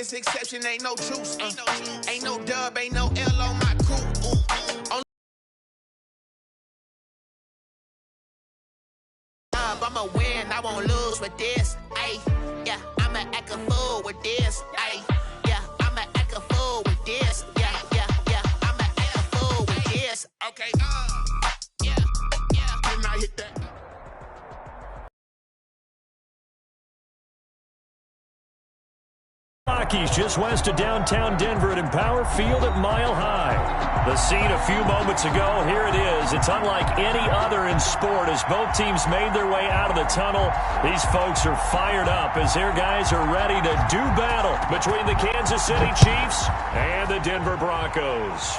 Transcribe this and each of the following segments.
biggest exception, ain't no truce. Ain't no dub, ain't no L on my crew. I'ma win, I won't lose with this. Ay, yeah, I'ma act a fool with this. Ay, yeah, I'ma act a fool with this. Yeah, I'ma act a fool with this. Okay, yeah, and I hit that. Rockies just west of downtown Denver at Empower Field at Mile High. The scene a few moments ago, here it is. It's unlike any other in sport as both teams made their way out of the tunnel. These folks are fired up as their guys are ready to do battle between the Kansas City Chiefs and the Denver Broncos.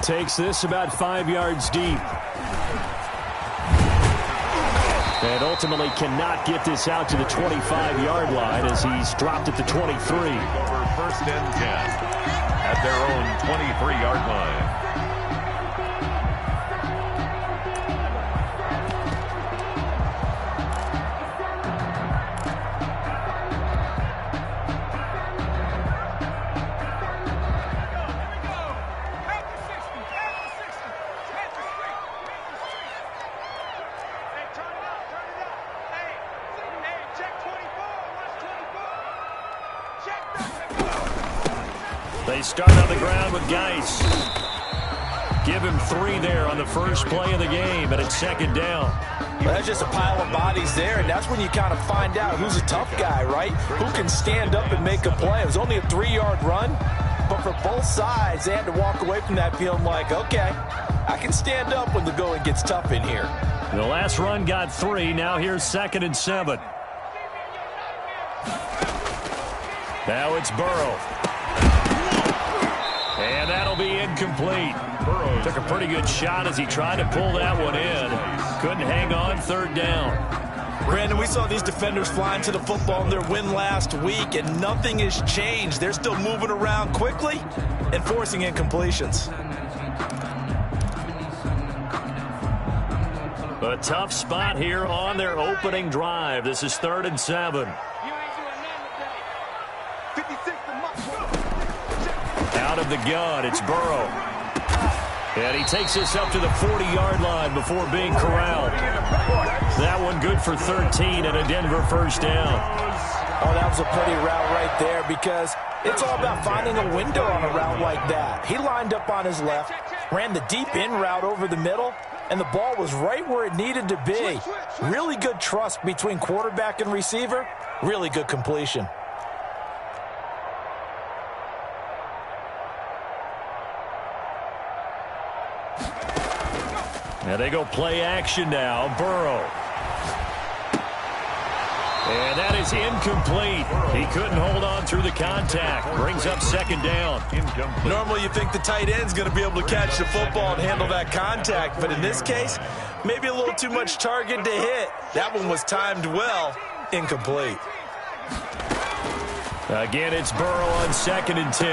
Takes this about 5 yards deep. And ultimately cannot get this out to the 25-yard line as he's dropped at the 23. Over 1st and 10 at their own 23-yard line. They start on the ground with Geis. Give him 3 there on the first play of the game, and it's 2nd down. Well, that's just a pile of bodies there, and that's when you kind of find out who's a tough guy, right? Who can stand up and make a play. It was only a 3-yard run, but for both sides, they had to walk away from that feeling like, okay, I can stand up when the going gets tough in here. The last run got 3. Now here's 2nd and 7. Now it's Burrow. And that'll be incomplete. Burrow took a pretty good shot as he tried to pull that one in. Couldn't hang on, 3rd down. Brandon, we saw these defenders flying to the football in their win last week, and nothing has changed. They're still moving around quickly and forcing incompletions. A tough spot here on their opening drive. This is 3rd and 7. Out of the gun, it's Burrow. And he takes this up to the 40-yard line before being corralled. That one good for 13 and a Denver 1st down. Oh, that was a pretty route right there because it's all about finding a window on a route like that. He lined up on his left, ran the deep in route over the middle, and the ball was right where it needed to be. Really good trust between quarterback and receiver. Really good completion. Now they go play action now. Burrow. And that is incomplete. He couldn't hold on through the contact. Brings up 2nd down. Normally you think the tight end's going to be able to catch the football and handle that contact, but in this case, maybe a little too much target to hit. That one was timed well. Incomplete. Again, it's Burrow on 2nd and 10.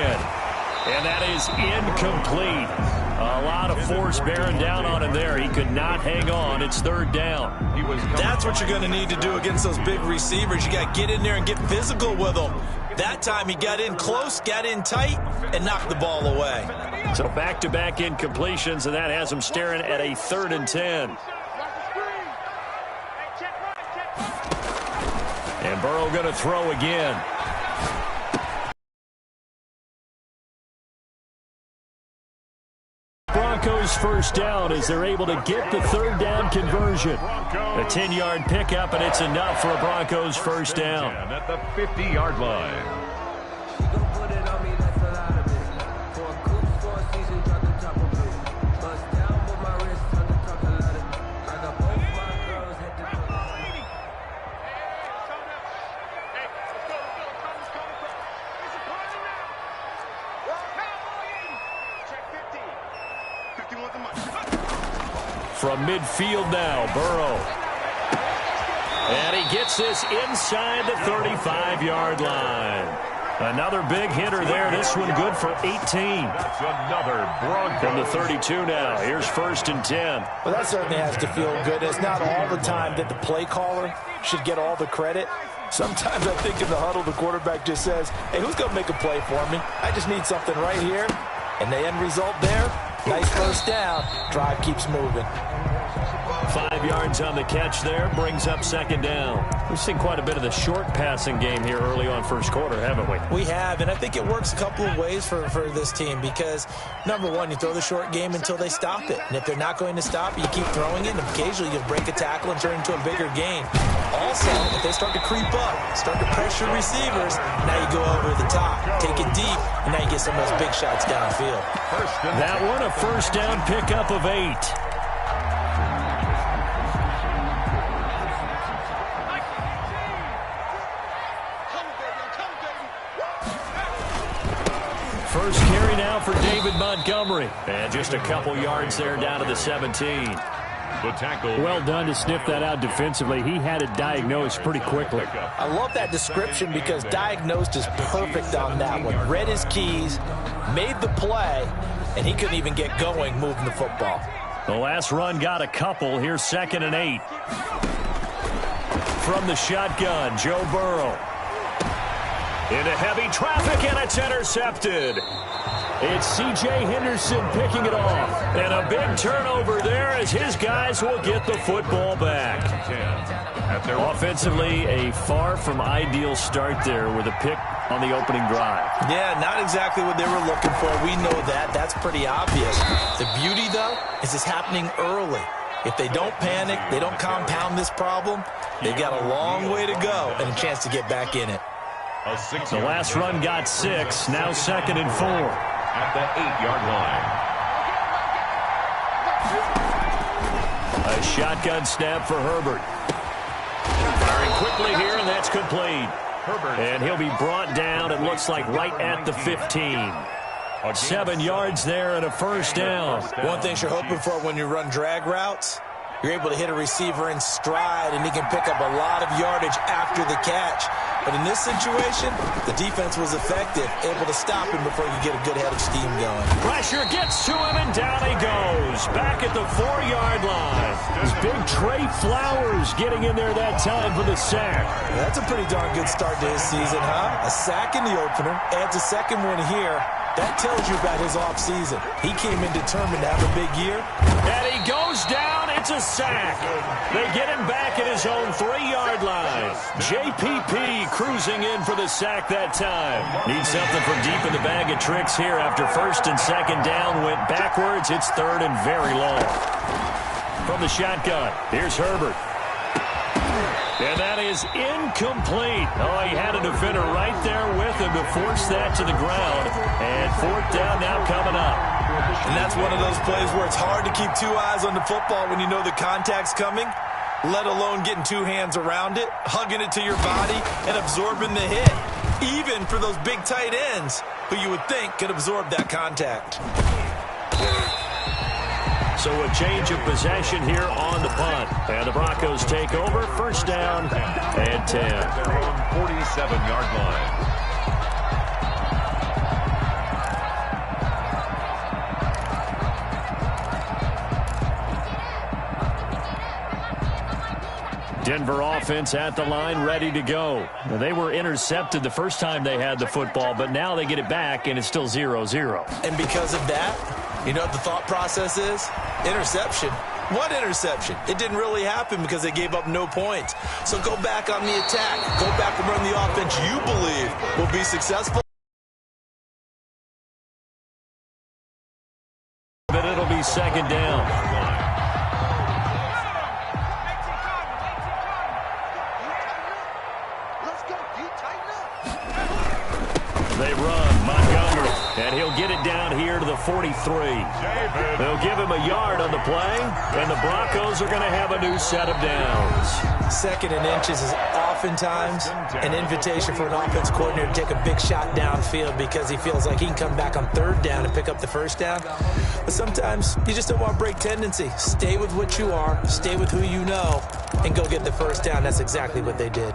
And that is incomplete. A lot of force bearing down on him there. He could not hang on. It's 3rd down. That's what you're going to need to do against those big receivers. You got to get in there and get physical with them. That time he got in close, got in tight, and knocked the ball away. So back-to-back incompletions, and that has him staring at a 3rd and 10. And Burrow going to throw again. Broncos 1st down as they're able to get the 3rd down conversion. A 10-yard pickup, and it's enough for a Broncos 1st down. At the 50-yard line. From midfield now, Burrow. And he gets this inside the 35-yard line. Another big hitter there. This one good for 18. That's another Broncos. From the 32 now. Here's 1st and 10. Well, that certainly has to feel good. It's not all the time that the play caller should get all the credit. Sometimes I think in the huddle, the quarterback just says, hey, who's going to make a play for me? I just need something right here. And the end result there, nice first down. Drive keeps moving. 5 yards on the catch there, brings up second down. We've seen quite a bit of the short passing game here early on first quarter, haven't we? We have, and I think it works a couple of ways for this team because, number one, you throw the short game until they stop it. And if they're not going to stop, you keep throwing it, and occasionally you'll break a tackle and turn it into a bigger gain. Also, if they start to creep up, start to pressure receivers, now you go over the top, take it deep, and now you get some of those big shots downfield. That one, a first down pickup of 8. First carry now for David Montgomery. And just a couple yards there down to the 17. The tackle. Well done to sniff that out defensively. He had it diagnosed pretty quickly. I love that description because diagnosed is perfect on that one. Read his keys, made the play, and he couldn't even get going moving the football. The last run got a couple. Here's 2nd and 8. From the shotgun, Joe Burrow. Into heavy traffic, and it's intercepted. It's C.J. Henderson picking it off. And a big turnover there as his guys will get the football back. Offensively, a far from ideal start there with a pick on the opening drive. Yeah, not exactly what they were looking for. We know that. That's pretty obvious. The beauty, though, is it's happening early. If they don't panic, they don't compound this problem, they've got a long way to go and a chance to get back in it. The last run got 6, now 2nd and 4. At the 8-yard line. A shotgun snap for Herbert. Firing quickly here, and that's complete. Herbert. And he'll be brought down, it looks like, right at the 15. 7 yards there and a first down. One thing you're hoping for when you run drag routes, you're able to hit a receiver in stride, and he can pick up a lot of yardage after the catch. But in this situation, the defense was effective, able to stop him before you get a good head of steam going. Pressure gets to him, and down he goes. Back at the 4-yard line. This big Trey Flowers getting in there that time for the sack. That's a pretty darn good start to his season, huh? A sack in the opener, adds a second one here. That tells you about his offseason. He came in determined to have a big year. And he goes down. It's a sack. They get him back at his own 3-yard line. JPP cruising in for the sack that time. Needs something from deep in the bag of tricks here after 1st and 2nd down. Went backwards. It's 3rd and very long. From the shotgun, here's Herbert. And that is incomplete. Oh, he had a defender right there with him to force that to the ground. And 4th down now coming up. And that's one of those plays where it's hard to keep 2 eyes on the football when you know the contact's coming, let alone getting 2 hands around it, hugging it to your body, and absorbing the hit. Even for those big tight ends who you would think could absorb that contact. So a change of possession here on the punt. And the Broncos take over. 1st down and 10. Their own 47-yard line. Denver offense at the line, ready to go. Now, they were intercepted the first time they had the football, but now they get it back, and it's still 0-0. And because of that, you know what the thought process is? Interception. What interception? It didn't really happen because they gave up no points. So go back on the attack. Go back and run the offense you believe will be successful. But it'll be 2nd down. They run Montgomery, and he'll get it down here to the 43. They'll give him a yard on the play, and the Broncos are going to have a new set of downs. 2nd and inches is oftentimes an invitation for an offense coordinator to take a big shot downfield because he feels like he can come back on 3rd down and pick up the 1st down. But sometimes you just don't want to break tendency. Stay with what you are, stay with who you know, and go get the 1st down. That's exactly what they did.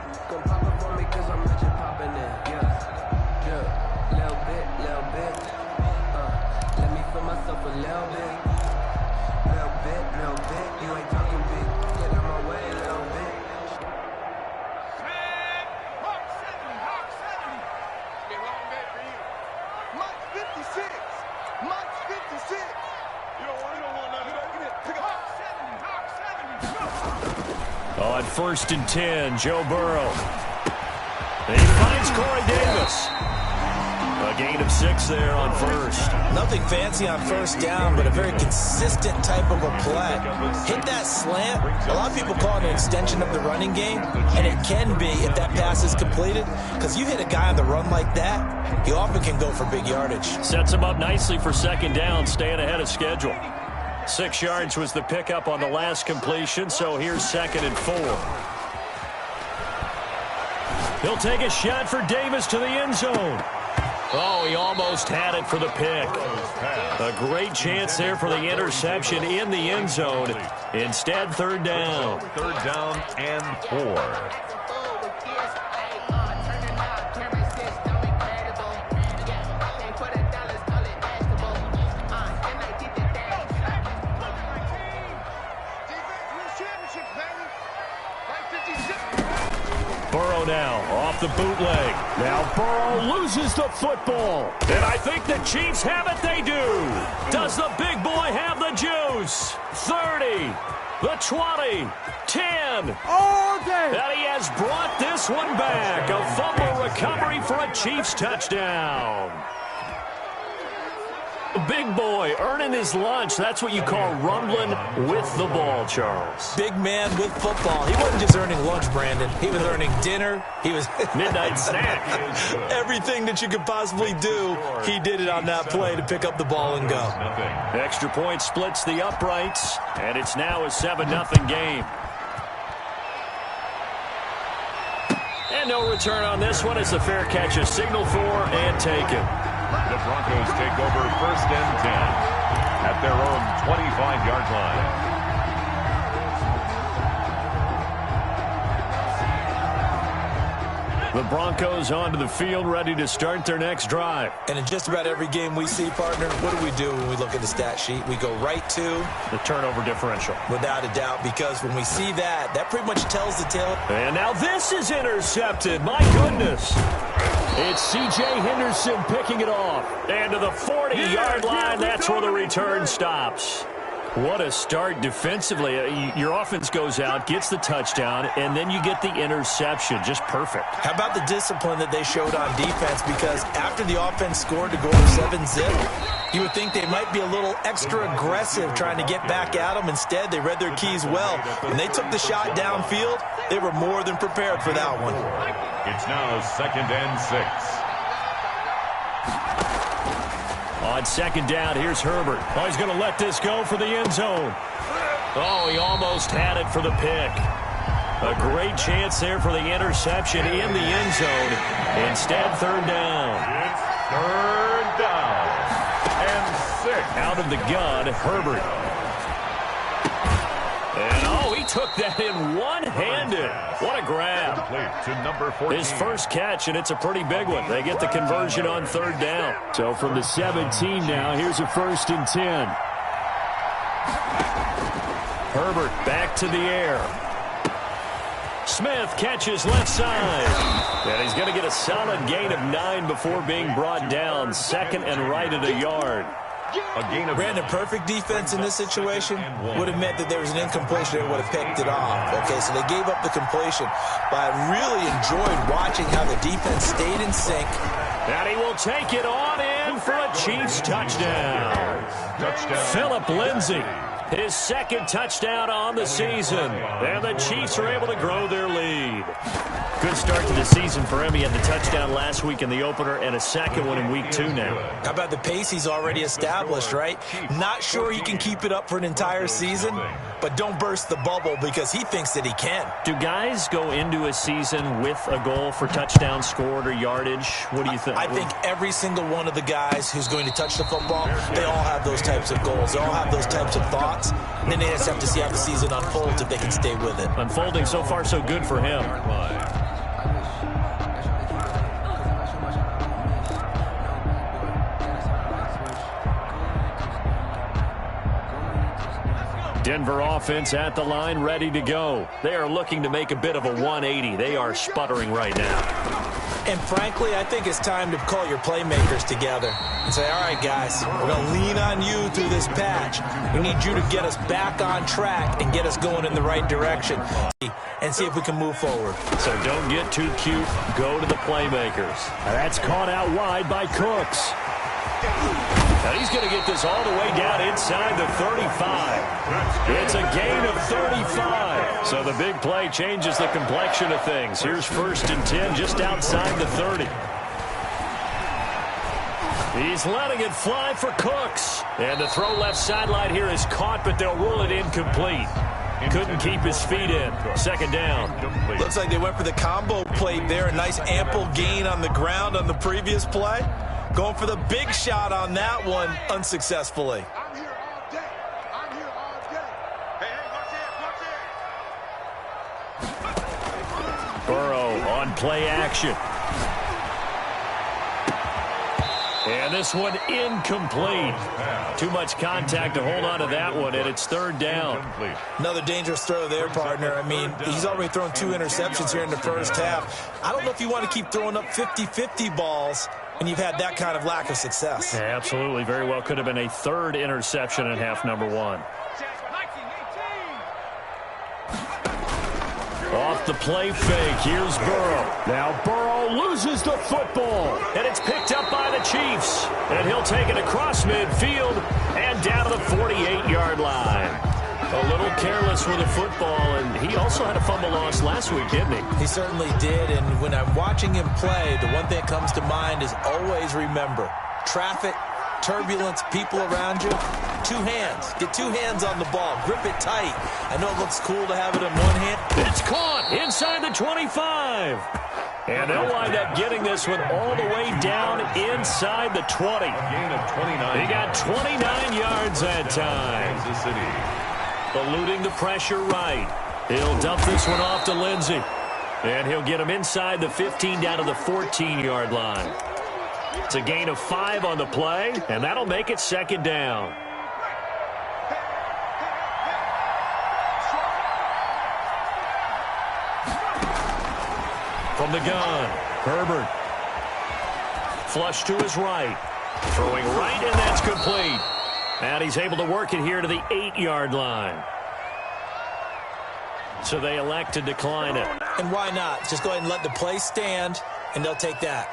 1st and 10. Joe Burrow. He finds Corey Davis. A gain of 6 there on first. Nothing fancy on first down, but a very consistent type of a play. Hit that slant. A lot of people call it an extension of the running game, and it can be if that pass is completed, because you hit a guy on the run like that, he often can go for big yardage. Sets him up nicely for 2nd down, staying ahead of schedule. 6 yards was the pickup on the last completion, so here's 2nd and 4. He'll take a shot for Davis to the end zone. Oh, he almost had it for the pick. A great chance there for the interception in the end zone. Instead, 3rd down. 3rd down and 4. Burrow now off the bootleg. Now Burrow loses the football. And I think the Chiefs have it. They do. Does the big boy have the juice? 30, the 20, 10. All day. And he has brought this one back. A fumble recovery for a Chiefs touchdown. Big boy earning his lunch. That's what you call rumbling with the ball, Charles. Big man with football. He wasn't just earning lunch, Brandon. He was earning dinner. He was midnight snack. Everything that you could possibly do, he did it on that play to pick up the ball and go. Extra point splits the uprights, and it's now a 7-0 game. And no return on this one as the fair catch is signaled for and taken. The Broncos take over 1st and 10 at their own 25-yard line. The Broncos onto the field, ready to start their next drive. And in just about every game we see, partner, what do when we look at the stat sheet? We go right to the turnover differential. Without a doubt, because when we see that, that pretty much tells the tale. And now this is intercepted. My goodness. It's C.J. Henderson picking it off. And to the 40-yard line, that's where the return stops. What a start defensively. Your offense goes out, gets the touchdown, and then you get the interception. Just perfect. How about the discipline that they showed on defense? Because after the offense scored to go up 7-zip, you would think they might be a little extra aggressive trying to get back at them. Instead, they read their keys well. When they took the shot downfield, they were more than prepared for that one. It's now 2nd and 6. On 2nd down, here's Herbert. Oh, he's going to let this go for the end zone. Oh, he almost had it for the pick. A great chance there for the interception in the end zone. Instead, 3rd down. It's 3rd down and 6. Out of the gun, Herbert. And oh, he took that in one-handed. What a grab. To number 14. His first catch, and it's a pretty big one. They get the conversion on 3rd down. So from the 17 now, here's a 1st and 10. Herbert back to the air. Smith catches left side. And he's going to get a solid gain of 9 before being brought down. 2nd and right at a yard. Brandon, perfect defense in this situation would have meant that there was an incompletion and would have picked it off. Okay, so they gave up the completion. But I really enjoyed watching how the defense stayed in sync. And he will take it on in for a Chiefs touchdown. Phillip Lindsay, his 2nd touchdown on the season. And the Chiefs are able to grow their lead. Good start to the season for him. He had the touchdown last week in the opener and a 2nd one in week 2 now. How about the pace he's already established, right? Not sure he can keep it up for an entire season, but don't burst the bubble because he thinks that he can. Do guys go into a season with a goal for touchdown scored or yardage? What do you think? I think every single one of the guys who's going to touch the football, they all have those types of goals. They all have those types of thoughts. And then they just have to see how the season unfolds if they can stay with it. Unfolding so far so good for him. Denver offense at the line, ready to go. They are looking to make a bit of a 180. They are sputtering right now. And frankly, I think it's time to call your playmakers together and say, all right, guys, we're going to lean on you through this patch. We need you to get us back on track and get us going in the right direction. and see if we can move forward. So don't get too cute. Go to the playmakers. That's caught out wide by Cooks. Now he's going to get this all the way down inside the 35. It's a gain of 35. So the big play changes the complexion of things. Here's 1st and 10 just outside the 30. He's letting it fly for Cooks. And the throw left sideline here is caught, but they'll rule it incomplete. Couldn't keep his feet in. 2nd down. Looks like they went for the combo play there. A nice ample gain on the ground on the previous play. Going for the big shot on that one unsuccessfully. I'm here all day. I'm here all day. Hey, Burrow on play action. And this one incomplete. Too much contact to hold on to that one, and it's 3rd down. Another dangerous throw there, partner. I mean, he's already thrown 2 interceptions here in the first half. I don't know if you want to keep throwing up 50-50 balls when you've had that kind of lack of success. Yeah, absolutely. Very well could have been a 3rd interception in half number 1. Off the play fake, here's Burrow. Now Burrow loses the football, and it's picked up by the Chiefs. And he'll take it across midfield and down to the 48-yard line. A little careless with the football, and he also had a fumble loss last week, didn't he? He certainly did, and when I'm watching him play, the one thing that comes to mind is always remember, traffic, turbulence, people around you, 2 hands. Get 2 hands on the ball. Grip it tight. I know it looks cool to have it in one hand. It's caught inside the 25. And they'll wind up getting this one all the way down inside the 20. Gain of 29. He got 29 yards that time. Kansas City. Eluding the pressure right. He'll dump this one off to Lindsey. And he'll get him inside the 15 down to the 14-yard line. It's a gain of 5 on the play, and that'll make it 2nd down. From the gun, Herbert. Flush to his right. Throwing right, and that's complete. And he's able to work it here to the 8-yard line. So they elect to decline it. And why not? Just go ahead and let the play stand, and they'll take that.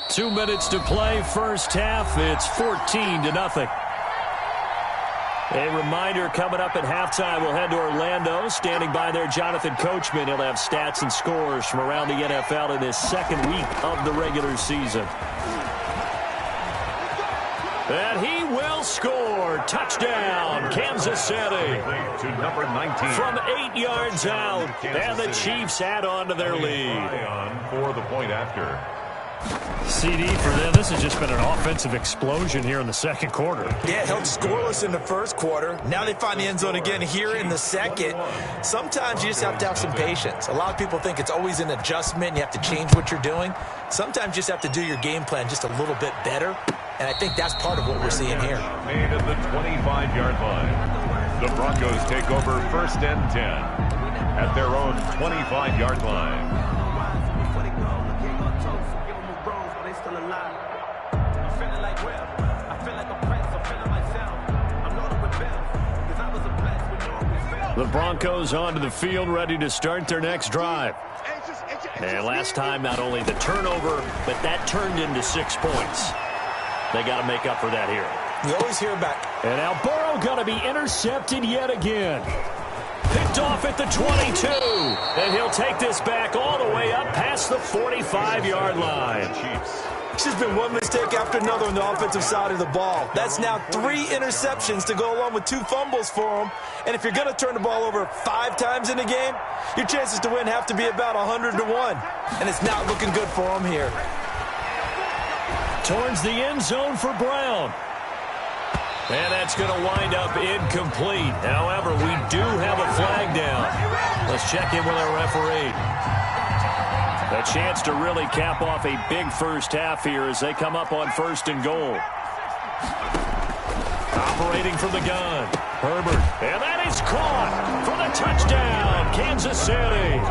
Two minutes to play, first half. It's 14-0. A reminder coming up at halftime, we'll head to Orlando. Standing by there, Jonathan Coachman. He'll have stats and scores from around the NFL in this 2nd week of the regular season. And he will score. Touchdown, Kansas City. To number 19. From 8 yards out, and the Chiefs add on to their lead. For the point after. CD for them, this has just been an offensive explosion here in the 2nd quarter. Yeah, held scoreless in the 1st quarter. Now they find the end zone again here in the 2nd. Sometimes you just have to have some patience. A lot of people think it's always an adjustment. You have to change what you're doing. Sometimes you just have to do your game plan just a little bit better. And I think that's part of what we're seeing here. Made at the 25-yard line. The Broncos take over 1st and 10 at their own 25-yard line. The Broncos onto the field, ready to start their next drive. And last time, not only the turnover, but that turned into 6 points. They got to make up for that here. You always hear about. And now Burrow going to be intercepted yet again. Picked off at the 22. And he'll take this back all the way up past the 45-yard line. It's just been one mistake after another on the offensive side of the ball. That's now 3 interceptions to go along with 2 fumbles for him. And if you're going to turn the ball over 5 times in a game, your chances to win have to be about 100 to 1. And it's not looking good for him here. Towards the end zone for Brown. And that's going to wind up incomplete. However, we do have a flag down. Let's check in with our referee. A chance to really cap off a big first half here as they come up on 1st and goal. Operating from the gun, Herbert. And that is caught for the touchdown, Kansas City.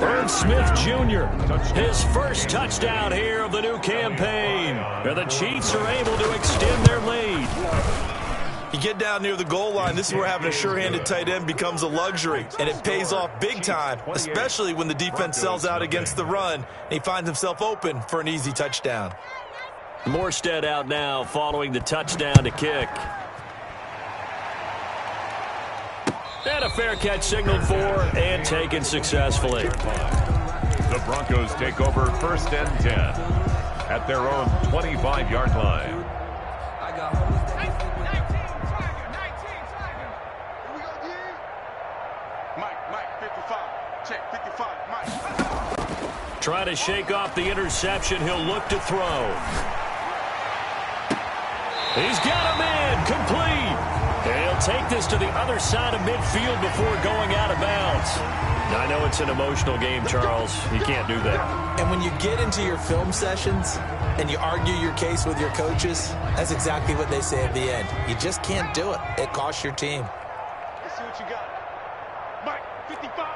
Irv Smith Jr., his first touchdown here of the new campaign. And the Chiefs are able to extend their lead. You get down near the goal line, this is where having a sure-handed tight end becomes a luxury, and it pays off big time, especially when the defense sells out against the run, and he finds himself open for an easy touchdown. Morstead out now following the touchdown to kick. And a fair catch signaled for and taken successfully. The Broncos take over 1st and 10 at their own 25-yard line. Trying to shake off the interception. He'll look to throw. He's got him in. Complete. And he'll take this to the other side of midfield before going out of bounds. I know it's an emotional game, Charles. You can't do that. And when you get into your film sessions and you argue your case with your coaches, that's exactly what they say at the end. You just can't do it. It costs your team. Let's see what you got. Mike, 55.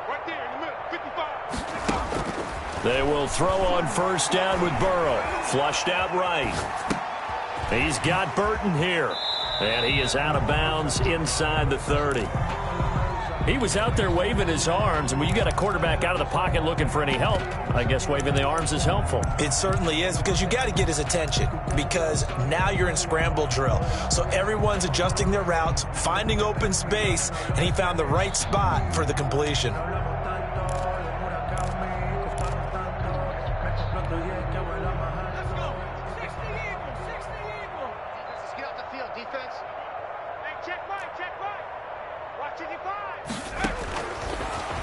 Right there in the middle. 55. They will throw on 1st down with Burrow. Flushed out right. He's got Burton here. And he is out of bounds inside the 30. He was out there waving his arms, and when you got a quarterback out of the pocket looking for any help, I guess waving the arms is helpful. It certainly is, because you got to get his attention, because now you're in scramble drill. So everyone's adjusting their routes, finding open space, and he found the right spot for the completion.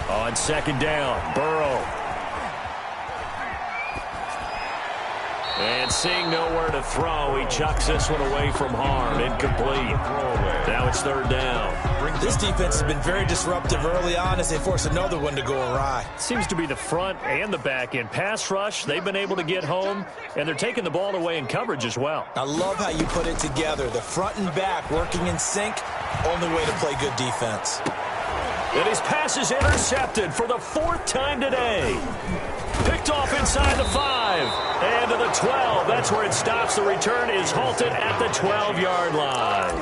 On 2nd down, Burrow. And seeing nowhere to throw, he chucks this one away from harm. Incomplete. Now it's 3rd down. This defense has been very disruptive early on as they force another one to go awry. Seems to be the front and the back end. Pass rush, they've been able to get home, and they're taking the ball away in coverage as well. I love how you put it together. The front and back working in sync, only way to play good defense. And his pass is intercepted for the 4th time today. Picked off inside the 5 and to the 12. That's where it stops. The return is halted at the 12-yard line.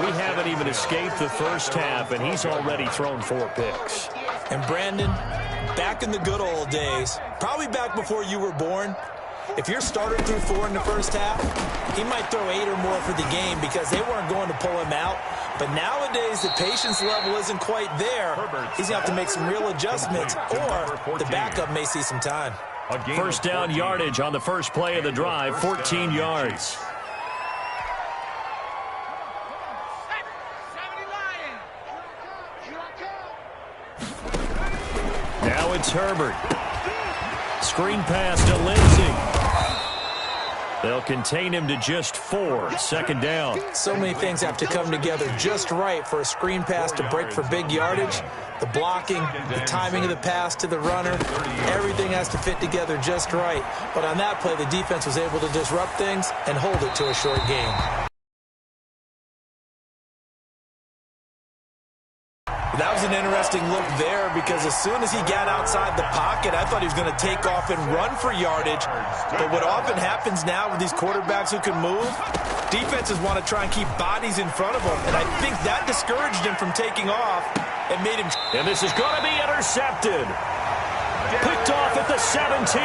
We haven't even escaped the first half, and he's already thrown 4 picks. And Brandon, back in the good old days, probably back before you were born, if your starter threw 4 in the first half, he might throw 8 or more for the game because they weren't going to pull him out. But nowadays, the patience level isn't quite there. He's going to have to make some real adjustments, or the backup may see some time. 1st down yardage on the first play of the drive, 14 yards. Now it's Herbert. Screen pass to Lindsey. They'll contain him to just 4. 2nd down. So many things have to come together just right for a screen pass to break for big yardage. The blocking, the timing of the pass to the runner, everything has to fit together just right. But on that play, the defense was able to disrupt things and hold it to a short gain. That was an interesting look there, because as soon as he got outside the pocket, I thought he was going to take off and run for yardage. But what often happens now with these quarterbacks who can move, defenses want to try and keep bodies in front of them. And I think that discouraged him from taking off and made him... And this is going to be intercepted. Picked off at the 17.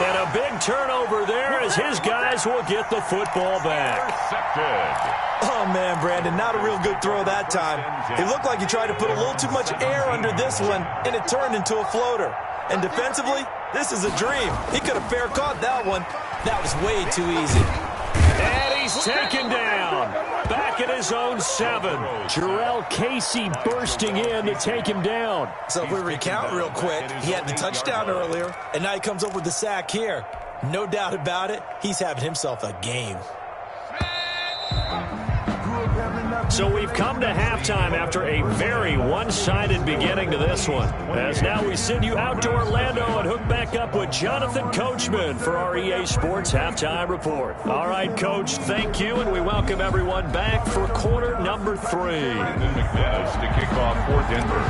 And a big turnover there as his guys will get the football back. Oh, man, Brandon, not a real good throw that time. It looked like he tried to put a little too much air under this one, and it turned into a floater. And defensively, this is a dream. He could have fair caught that one. That was way too easy. And he's taken down. Back at his own 7. Jarrell Casey bursting in to take him down. So if we recount real quick, he had the touchdown earlier, and now he comes up with the sack here. No doubt about it, he's having himself a game. So we've come to halftime after a very one-sided beginning to this one. As now we send you out to Orlando and hook back up with Jonathan Coachman for our EA Sports Halftime Report. All right, Coach, thank you, and we welcome everyone back for quarter number 3. McManus to kick off for Denver.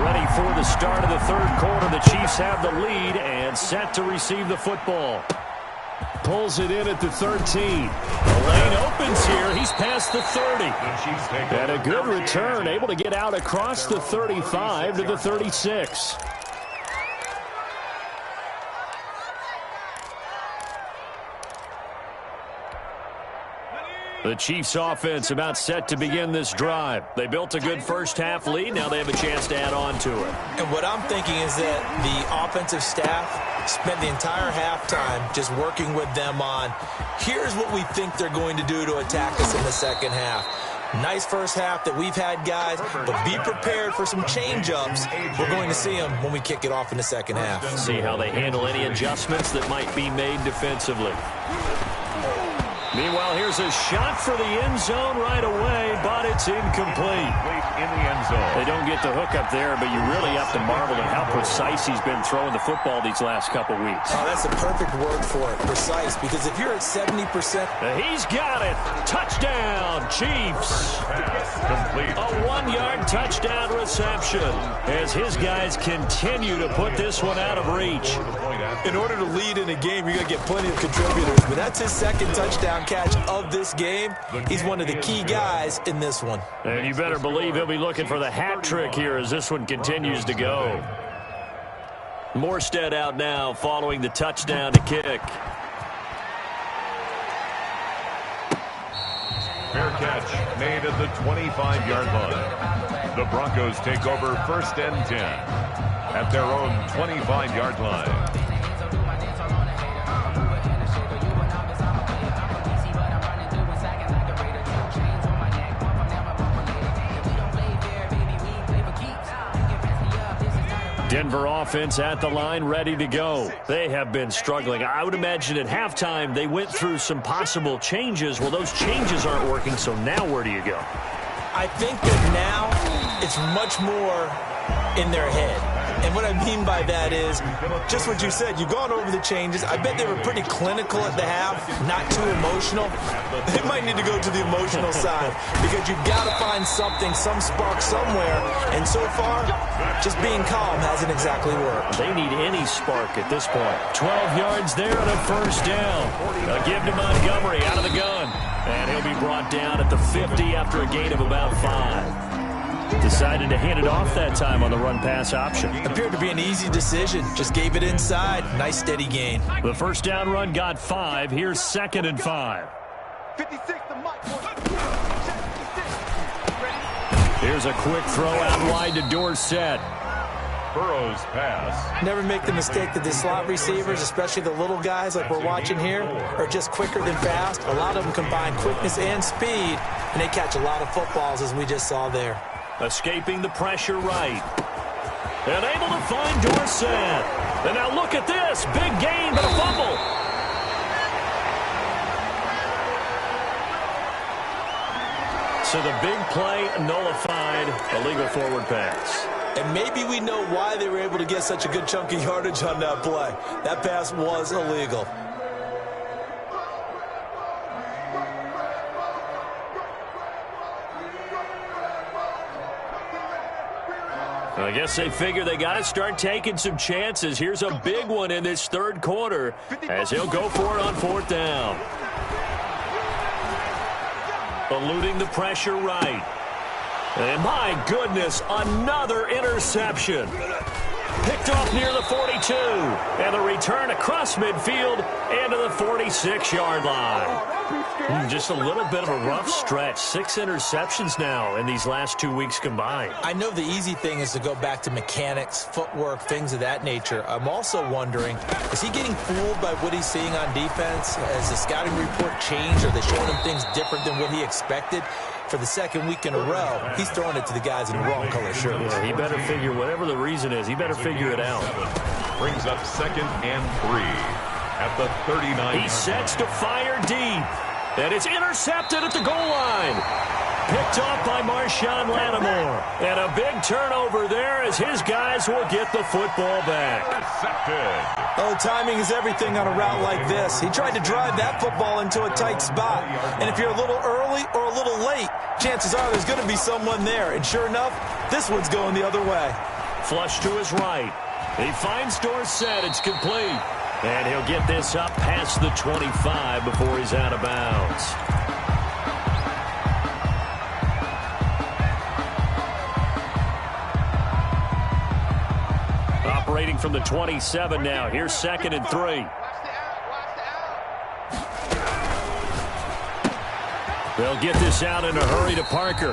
Ready for the start of the 3rd quarter. The Chiefs have the lead and set to receive the football. Pulls it in at the 13. The lane opens here. He's past the 30. And a good return, able to get out across the 35 to the 36. The Chiefs offense about set to begin this drive. They built a good first-half lead. Now they have a chance to add on to it. And what I'm thinking is that the offensive staff spent the entire halftime just working with them on, here's what we think they're going to do to attack us in the second half. Nice first half that we've had, guys, but be prepared for some change-ups. We're going to see them when we kick it off in the second half. See how they handle any adjustments that might be made defensively. Meanwhile, here's a shot for the end zone right away, but it's incomplete. In the end zone. They don't get the hook up there, but you really have to marvel at how precise he's been throwing the football these last couple weeks. Oh, that's the perfect word for it, precise, because if you're at 70%... He's got it. Touchdown, Chiefs. Complete. A 1-yard touchdown reception as his guys continue to put this one out of reach. In order to lead in a game, you're going to get plenty of contributors, but that's his second touchdown catch of this game. He's one of the key guys in this one. And you better believe he'll be looking for the hat trick here as this one continues to go. Morstead out now following the touchdown to kick. Fair catch made at the 25-yard line. The Broncos take over 1st and 10 at their own 25-yard line. Denver offense at the line, ready to go. They have been struggling. I would imagine at halftime they went through some possible changes. Well, those changes aren't working, so now where do you go? I think that now it's much more in their head. And what I mean by that is just what you said. You've gone over the changes. I bet they were pretty clinical at the half, not too emotional. They might need to go to the emotional side because you've got to find something, some spark somewhere. And so far, just being calm hasn't exactly worked. They need any spark at this point. 12 yards there and a first down. A give to Montgomery out of the gun. And he'll be brought down at the 50 after a gain of about 5. Decided to hand it off that time on the run-pass option. Appeared to be an easy decision. Just gave it inside. Nice, steady gain. The first down run got 5. Here's 2nd and 5. 56 to Mike. Here's a quick throw out wide to Dorsett. Burrow's pass. Never make the mistake that the slot receivers, especially the little guys like we're watching here, are just quicker than fast. A lot of them combine quickness and speed, and they catch a lot of footballs, as we just saw there. Escaping the pressure right. And able to find Dorsett. And now look at this. Big gain, but a fumble. So the big play nullified. Illegal forward pass. And maybe we know why they were able to get such a good chunk of yardage on that play. That pass was illegal. I guess they figure they got to start taking some chances. Here's a big one in this third quarter as he'll go for it on 4th down. Eluding the pressure right. And my goodness, another interception. Picked off near the 42. And the return across midfield and to the 46-yard line. Just a little bit of a rough stretch. 6 interceptions now in these last 2 weeks combined. I know the easy thing is to go back to mechanics, footwork, things of that nature. I'm also wondering, is he getting fooled by what he's seeing on defense? Has the scouting report changed? Are they showing him things different than what he expected? For the second week in a row, he's throwing it to the guys in the wrong color shirts. Yeah, he better figure, whatever the reason is, he better figure it out. Brings up 2nd and 3 at the 39. He sets to fire deep. And it's intercepted at the goal line. Picked off by Marshawn Lattimore. And a big turnover there as his guys will get the football back. Intercepted. Oh, timing is everything on a route like this. He tried to drive that football into a tight spot. And if you're a little early or a little late, chances are there's going to be someone there. And sure enough, this one's going the other way. Flush to his right. He finds Dorsett. It's complete. And he'll get this up past the 25 before he's out of bounds. Operating from the 27 now. Here's 2nd and 3. They'll get this out in a hurry to Parker.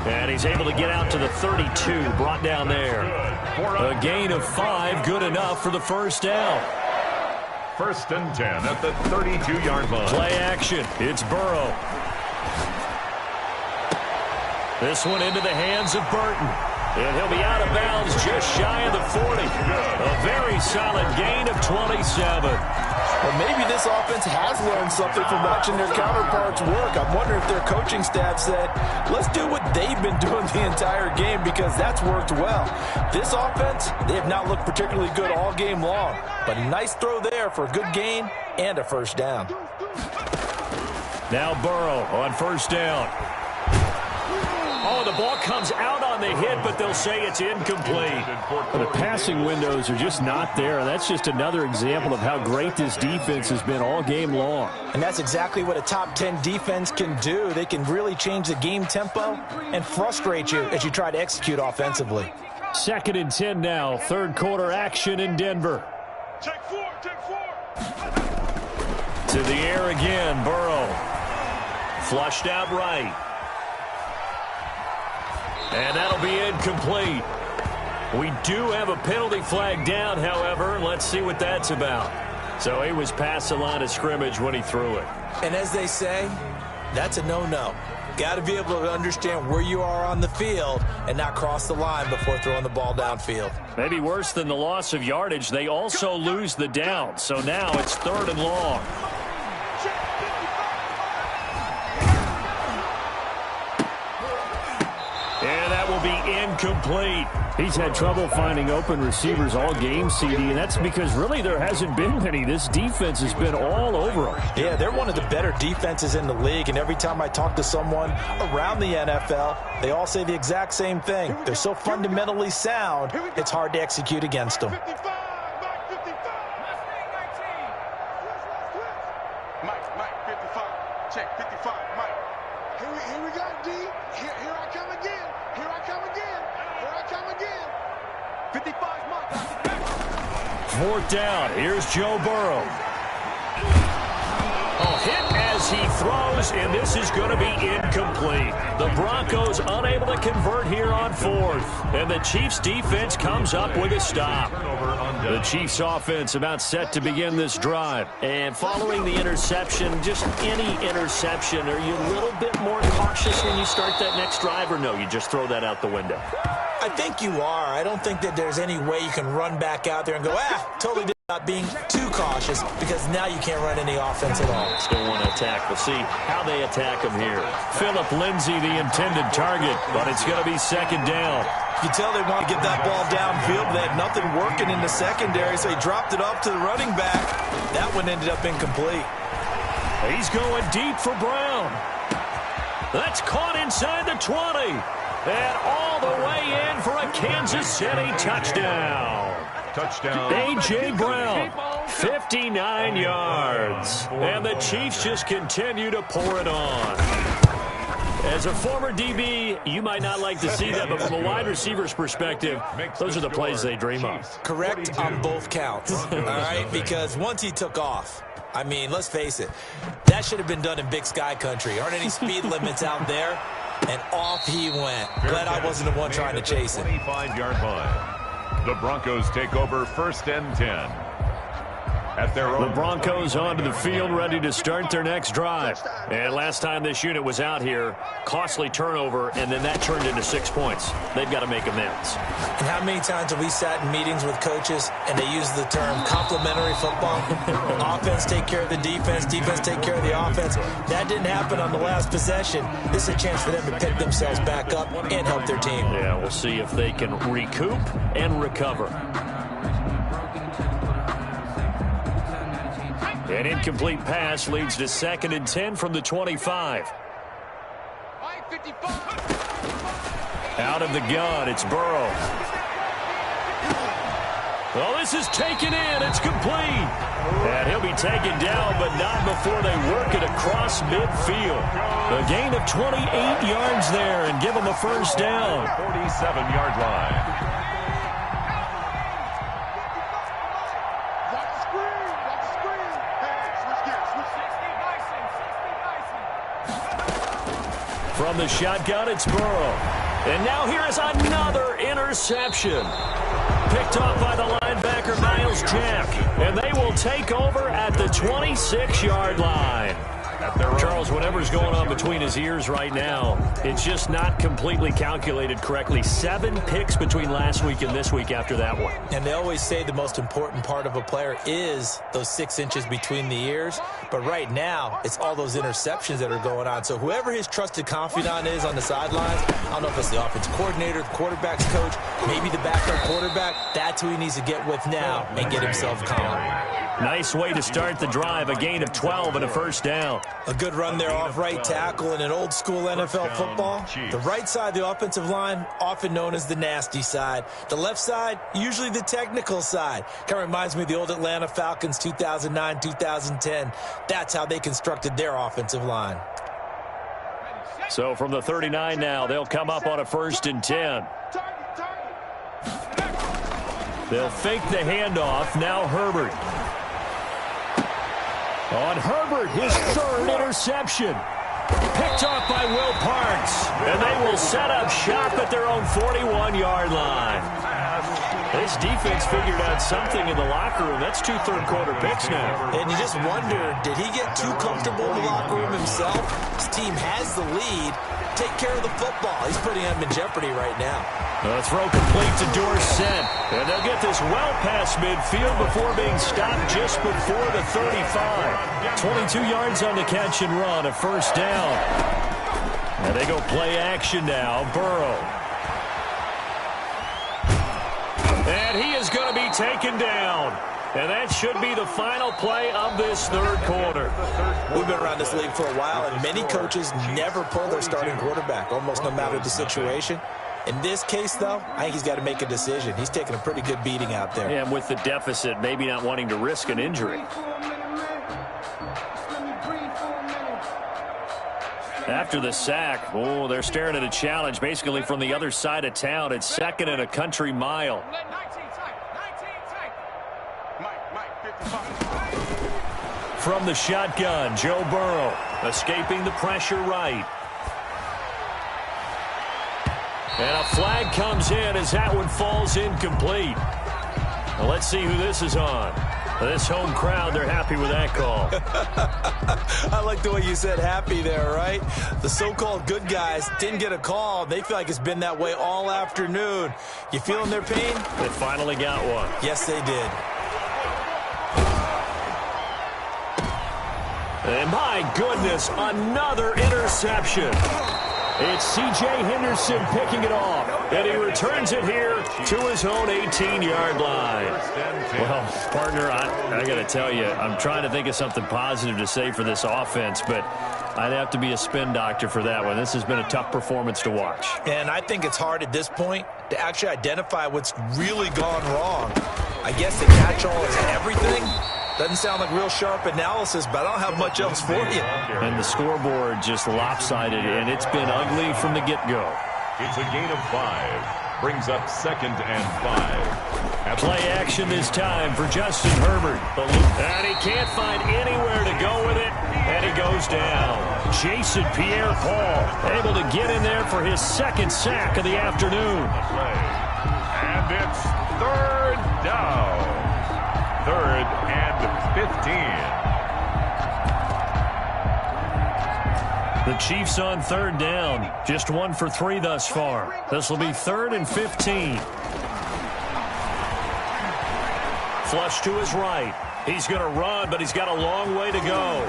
And he's able to get out to the 32, brought down there. A gain of 5, good enough for the first down. 1st and 10 at the 32-yard line. Play action. It's Burrow. This one into the hands of Burton. And he'll be out of bounds just shy of the 40. A very solid gain of 27. Well, maybe this offense has learned something from watching their counterparts work. I'm wondering if their coaching staff said, let's do what they've been doing the entire game, because that's worked well. This offense, they have not looked particularly good all game long. But a nice throw there for a good gain and a first down. Now Burrow on first down. Oh, the ball comes out on the hit, but they'll say it's incomplete. The passing windows are just not there. That's just another example of how great this defense has been all game long. And that's exactly what a top 10 defense can do. They can really change the game tempo and frustrate you as you try to execute offensively. 2nd and 10 now. 3rd quarter action in Denver. Take 4. To the air again, Burrow. Flushed out right. And that'll be incomplete. We do have a penalty flag down, however. Let's see what that's about. So he was past the line of scrimmage when he threw it. And as they say, that's a no-no. Got to be able to understand where you are on the field and not cross the line before throwing the ball downfield. Maybe worse than the loss of yardage, they also lose the down. So now it's 3rd and long. And that will be incomplete. He's had trouble finding open receivers all game, CD, and that's because really there hasn't been many. This defense has been all over them. Yeah, they're one of the better defenses in the league, and every time I talk to someone around the NFL, they all say the exact same thing. They're so fundamentally sound, it's hard to execute against them. 55, Mike, 55. Mike, 55. Check, 55, Mike. Here we go, D. Here I come again. Here I come again. 55, Mike. 4th down. Here's Joe Burrow. Oh, hit as he throws, and this is going to be incomplete. The Broncos unable to convert here on 4th. And the Chiefs' defense comes up with a stop. The Chiefs' offense about set to begin this drive. And following the interception, just any interception, are you a little bit more cautious when you start that next drive, or no, you just throw that out the window? I think you are. I don't think that there's any way you can run back out there and go, totally not being too cautious, because now you can't run any offense at all. Still want to attack. We'll see how they attack him here. Phillip Lindsay, the intended target, but it's going to be 2nd down. You tell they want to get that ball downfield, but they had nothing working in the secondary, so he dropped it off to the running back. That one ended up incomplete. He's going deep for Brown. That's caught inside the 20. And all the way in for a Kansas City touchdown. A.J. Brown, 59 yards. And the Chiefs just continue to pour it on. As a former DB, you might not like to see that, but from a wide receiver's perspective, those are the plays they dream of. Correct on both counts, all right? Because once he took off, I mean, let's face it, that should have been done in Big Sky Country. Aren't any speed limits out there? And off he went. Glad I wasn't the one trying to chase him. 25-yard line. The Broncos take over 1st and 10. At their own. The Broncos onto the field, ready to start their next drive. And last time this unit was out here, costly turnover, and then that turned into 6 points. They've got to make amends. And how many times have we sat in meetings with coaches and they use the term complementary football? Offense take care of the defense, defense take care of the offense. That didn't happen on the last possession. This is a chance for them to pick themselves back up and help their team. Yeah, we'll see if they can recoup and recover. An incomplete pass leads to 2nd and 10 from the 25. Out of the gun, it's Burrow. Well, this is taken in. It's complete. And he'll be taken down, but not before they work it across midfield. A gain of 28 yards there and give him a first down. 47-yard line. From the shotgun, it's Burrow. And now here is another interception. Picked off by the linebacker, Miles Jack. And they will take over at the 26-yard line. Charles, whatever's going on between his ears right now, it's just not completely calculated correctly. 7 picks between last week and this week after that one. And they always say the most important part of a player is those 6 inches between the ears. But right now, it's all those interceptions that are going on. So whoever his trusted confidant is on the sidelines, I don't know if it's the offensive coordinator, the quarterback's coach, maybe the backup quarterback, that's who he needs to get with now and get himself calm. Nice way to start the drive, a gain of 12 and a first down. A good run there off right tackle in an old-school NFL football. The right side, the offensive line, often known as the nasty side. The left side, usually the technical side. Kind of reminds me of the old Atlanta Falcons 2009, 2010. That's how they constructed their offensive line. So from the 39 now, they'll come up on a 1st and 10. They'll fake the handoff. Now Herbert. On Herbert, his 3rd interception. Picked off by Will Parks. And they will set up shop at their own 41-yard line. This defense figured out something in the locker room. That's 2 third-quarter picks now. And you just wonder, did he get too comfortable in the locker room himself? His team has the lead. Take care of the football. He's putting him in jeopardy right now. The throw complete to Dorsett. And they'll get this well past midfield before being stopped just before the 35. 22 yards on the catch and run, a first down. And they go play action now. Burrow. And he is going to be taken down. And that should be the final play of this 3rd quarter. We've been around this league for a while, and many coaches never pull their starting quarterback, almost no matter the situation. In this case, though, I think he's got to make a decision. He's taking a pretty good beating out there. Yeah, and with the deficit, maybe not wanting to risk an injury. After the sack, oh, they're staring at a challenge basically from the other side of town. It's 2nd and a country mile. From the shotgun, Joe Burrow escaping the pressure right. And a flag comes in as that one falls incomplete. Well, let's see who this is on. This home crowd, they're happy with that call. I like the way you said happy there, right? The so-called good guys didn't get a call. They feel like it's been that way all afternoon. You feeling their pain? They finally got one. Yes, they did. And my goodness, another interception. It's C.J. Henderson picking it off, and he returns it here to his own 18-yard line. Well, partner, I got to tell you, I'm trying to think of something positive to say for this offense, but I'd have to be a spin doctor for that one. This has been a tough performance to watch. And I think it's hard at this point to actually identify what's really gone wrong. I guess the catch-all is everything. Doesn't sound like real sharp analysis, but I don't have much else for you. And the scoreboard just lopsided, and it's been ugly from the get-go. It's a gain of 5. Brings up 2nd and 5. Play action this time for Justin Herbert. And he can't find anywhere to go with it, and he goes down. Jason Pierre-Paul able to get in there for his 2nd sack of the afternoon. And it's 3rd down. 3rd and 15. The Chiefs on 3rd down. Just 1 for 3 thus far. This will be 3rd and 15. Flush to his right. He's going to run, but he's got a long way to go.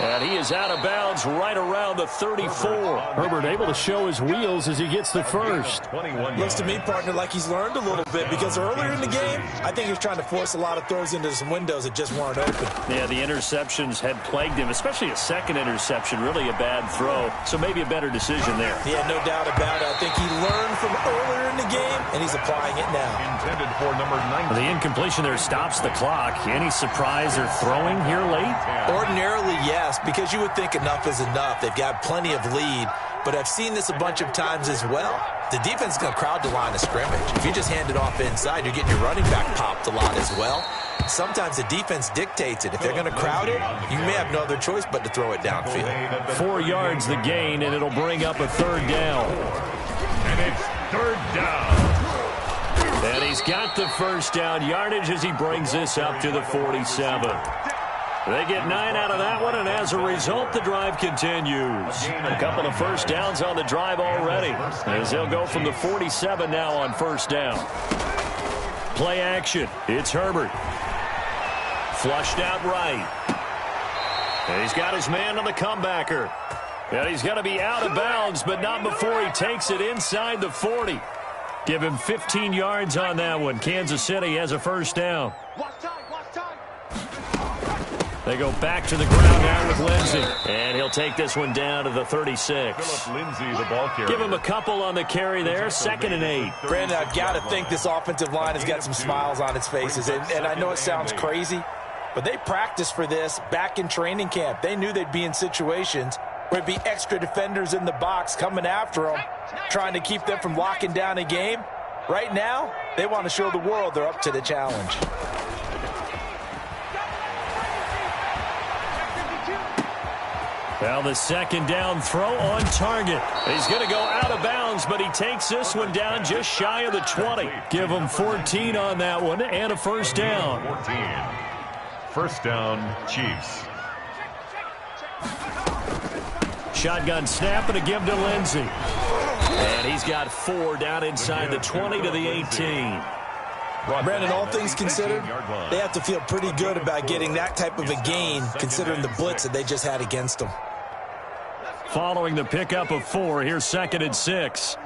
And he is out of bounds right around the 34. Herbert able to show his wheels as he gets the first. Looks to me, partner, like he's learned a little bit, because earlier in the game, I think he was trying to force a lot of throws into some windows that just weren't open. Yeah, the interceptions had plagued him, especially a 2nd interception, really a bad throw. So maybe a better decision there. Yeah, no doubt about it. I think he learned from earlier in the game, and he's applying it now. Intended for number 9. The incompletion there stops the clock. Any surprise they're throwing here late? Ordinarily, yes, because you would think enough is enough. They've got plenty of lead, but I've seen this a bunch of times as well. The defense is going to crowd the line of scrimmage. If you just hand it off inside, you're getting your running back popped a lot as well. Sometimes the defense dictates it. If they're going to crowd it, you may have no other choice but to throw it downfield. 4 yards the gain, and it'll bring up a third down. And it's third down. And he's got the first down yardage as he brings this up to the 47. They get 9 out of that one, and as a result, the drive continues. A couple of first downs on the drive already, as they'll go from the 47 now on first down. Play action. It's Herbert. Flushed out right. And he's got his man on the comebacker. And he's going to be out of bounds, but not before he takes it inside the 40. Give him 15 yards on that one. Kansas City has a first down. They go back to the ground now with Lindsey. And he'll take this one down to the 36. Phillip Lindsay, the ball carrier. Give him a couple on the carry there. 2nd and 8. Brandon, I've got to think this offensive line has got some smiles on its faces. And I know it sounds crazy, but they practiced for this back in training camp. They knew they'd be in situations where there'd be extra defenders in the box coming after them, trying to keep them from locking down a game. Right now, they want to show the world they're up to the challenge. Well, the second down throw on target. He's going to go out of bounds, but he takes this one down just shy of the 20. Give him 14 on that one and a first down. 14. First down, Chiefs. Shotgun snap and a give to Lindsey. And he's got 4 down inside the 20 to the 18. Brandon, all things considered, they have to feel pretty good about getting that type of a gain, considering the blitz that they just had against them. Following the pickup of 4, here's 2nd and 6.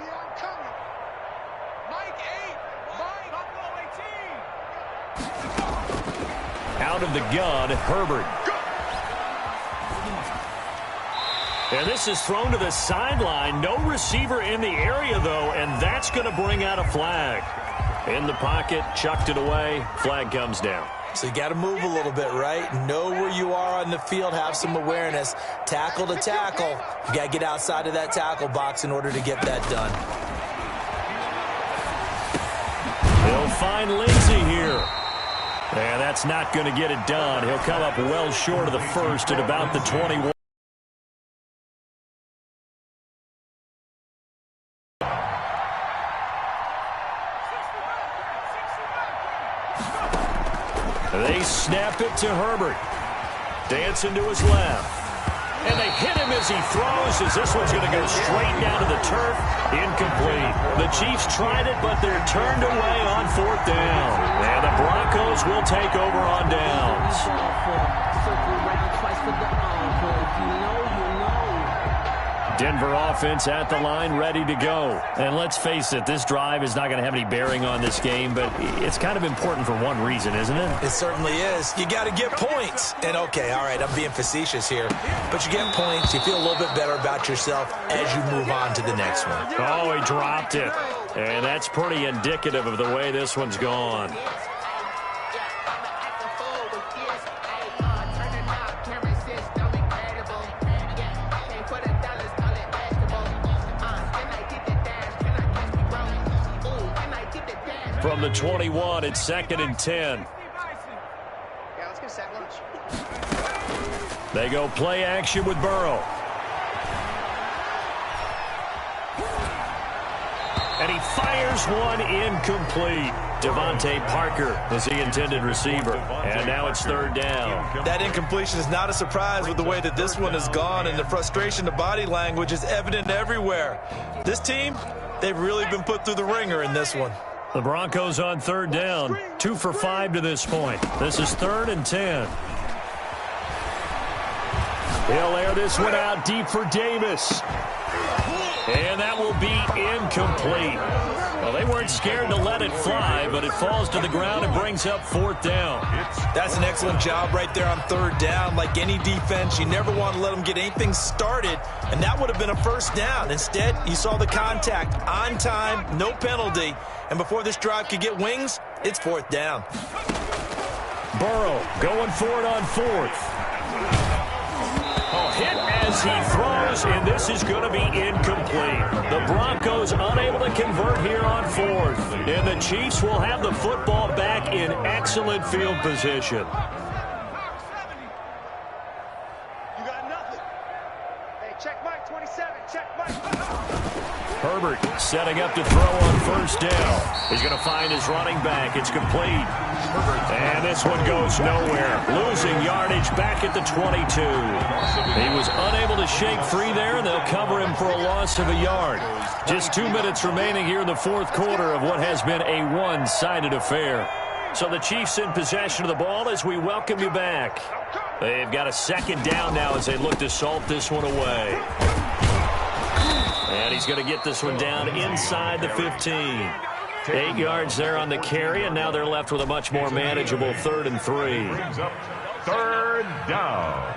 Out of the gun, Herbert. And this is thrown to the sideline. No receiver in the area, though, and that's going to bring out a flag. In the pocket, chucked it away. Flag comes down. So you got to move a little bit, right? Know where you are on the field. Have some awareness. Tackle to tackle. You got to get outside of that tackle box in order to get that done. He'll find Lindsey here. And that's not going to get it done. He'll come up well short of the first at about the 21. They snap it to Herbert. Dancing to his left. And they hit him as he throws, as this one's going to go straight down to the turf. Incomplete. The Chiefs tried it, but they're turned away on 4th down. And the Broncos will take over on downs. Denver offense at the line, ready to go. And let's face it, this drive is not going to have any bearing on this game, but it's kind of important for one reason, isn't it? It certainly is. You got to get points. And, okay, all right, I'm being facetious here. But you get points, you feel a little bit better about yourself as you move on to the next one. Oh, he dropped it. And that's pretty indicative of the way this one's gone. From the 21, it's 2nd and 10. They go play action with Burrow. And he fires one incomplete. Devontae Parker is the intended receiver. And now it's 3rd down. That incompletion is not a surprise with the way that this one has gone, and the frustration, the body language is evident everywhere. This team, they've really been put through the ringer in this one. The Broncos on 3rd down. 2 for 5 to this point. This is 3rd and 10. He'll air this one out deep for Davis. And that will be incomplete. Well, they weren't scared to let it fly, but it falls to the ground and brings up 4th down. That's an excellent job right there on 3rd down. Like any defense, you never want to let them get anything started, and that would have been a 1st down. Instead, you saw the contact on time, no penalty, and before this drive could get wings, it's 4th down. Burrow going for it on 4th. Hit as he throws, and this is going to be incomplete. The Broncos unable to convert here on 4th, and the Chiefs will have the football back in excellent field position. You got nothing. Hey, check Mike 27. Check Mike. Herbert setting up to throw on 1st down. He's going to find his running back. It's complete. And this one goes nowhere. Losing yardage back at the 22. He was unable to shake free there, and they'll cover him for a loss of a yard. Just 2 minutes remaining here in the 4th quarter of what has been a one-sided affair. So the Chiefs in possession of the ball as we welcome you back. They've got a 2nd down now as they look to salt this one away. And he's going to get this one down inside the 15. 8 yards there on the carry, and now they're left with a much more manageable 3rd and 3. 3rd down.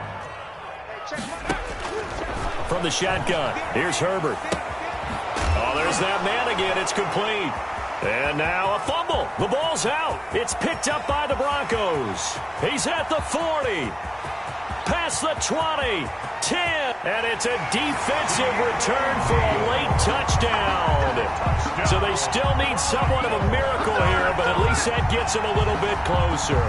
From the shotgun, here's Herbert. Oh, there's that man again. It's complete. And now a fumble. The ball's out. It's picked up by the Broncos. He's at the 40. Past the 20. 10. And it's a defensive return for a late touchdown. So they still need somewhat of a miracle here, but at least that gets them a little bit closer.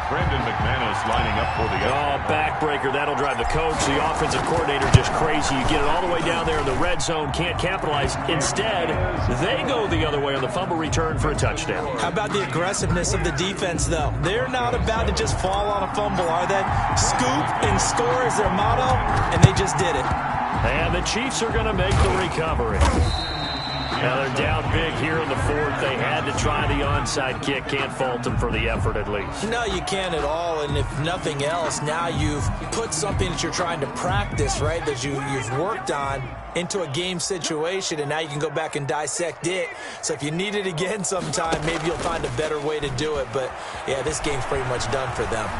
Brandon McManus lining up for the... Oh, backbreaker. That'll drive the coach, the offensive coordinator, just crazy. You get it all the way down there in the red zone, can't capitalize. Instead, they go the other way on the fumble return for a touchdown. How about the aggressiveness of the defense, though? They're not about to just fall on a fumble, are they? Scoop and score is their motto, and they just did it. And the Chiefs are going to make the recovery. Now they're down big here in the 4th. They had to try the onside kick. Can't fault them for the effort at least. No, you can't at all. And if nothing else, now you've put something that you're trying to practice, right, that you've worked on into a game situation, and now you can go back and dissect it. So if you need it again sometime, maybe you'll find a better way to do it. But, yeah, this game's pretty much done for them.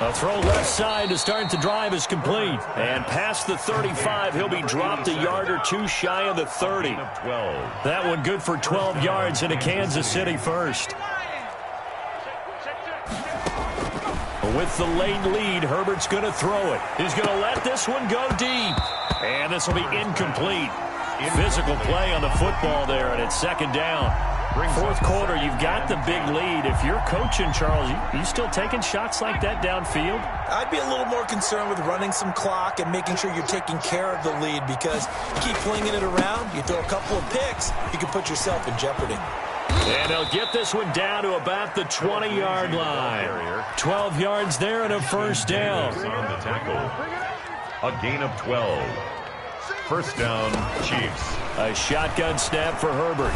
A throw left side to start the drive is complete. And past the 35, he'll be dropped a yard or 2 shy of the 30. That one good for 12 yards into Kansas City first. With the late lead, Herbert's going to throw it. He's going to let this one go deep. And this will be incomplete. Physical play on the football there, and it's 2nd down. 4th quarter, you've got the big lead. If you're coaching, Charles, you still taking shots like that downfield? I'd be a little more concerned with running some clock and making sure you're taking care of the lead, because you keep flinging it around, you throw a couple of picks, you can put yourself in jeopardy. And they'll get this one down to about the 20-yard line. 12 yards there and a 1st down. On the tackle. A gain of 12. 1st down, Chiefs. A shotgun snap for Herbert.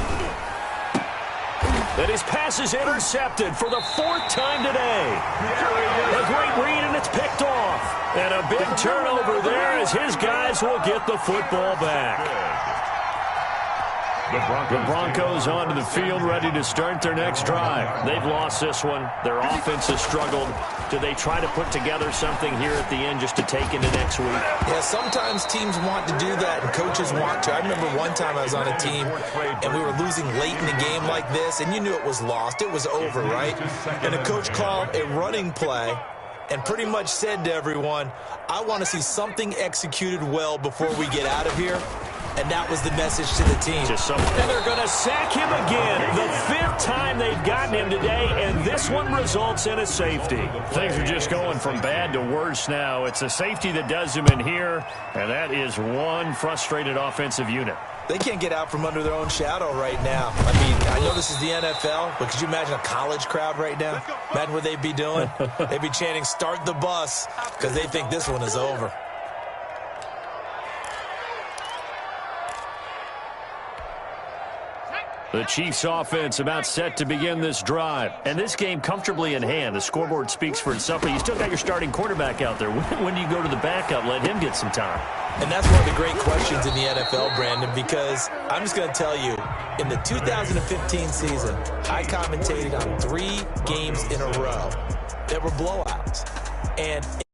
And his pass is intercepted for the 4th time today. A great read, and it's picked off. And a big turnover there as his guys will get the football back. The Broncos onto the field, ready to start their next drive. They've lost this one. Their offense has struggled. Do they try to put together something here at the end just to take into next week? Yeah, sometimes teams want to do that, and coaches want to. I remember one time I was on a team, and we were losing late in the game like this, and you knew it was lost. It was over, right? And the coach called a running play and pretty much said to everyone, I want to see something executed well before we get out of here. And that was the message to the team. And they're going to sack him again. The 5th time they've gotten him today, and this one results in a safety. Things are just going from bad to worse now. It's a safety that does him in here, and that is one frustrated offensive unit. They can't get out from under their own shadow right now. I mean, I know this is the NFL, but could you imagine a college crowd right now? Imagine what they'd be doing. They'd be chanting, start the bus, because they think this one is over. The Chiefs offense about set to begin this drive. And this game comfortably in hand. The scoreboard speaks for itself, but you still got your starting quarterback out there. When do you go to the backup? Let him get get some time. And that's one of the great questions in the NFL, Brandon, because I'm just going to tell you, in the 2015 season, I commentated on 3 games in a row that were blowouts. And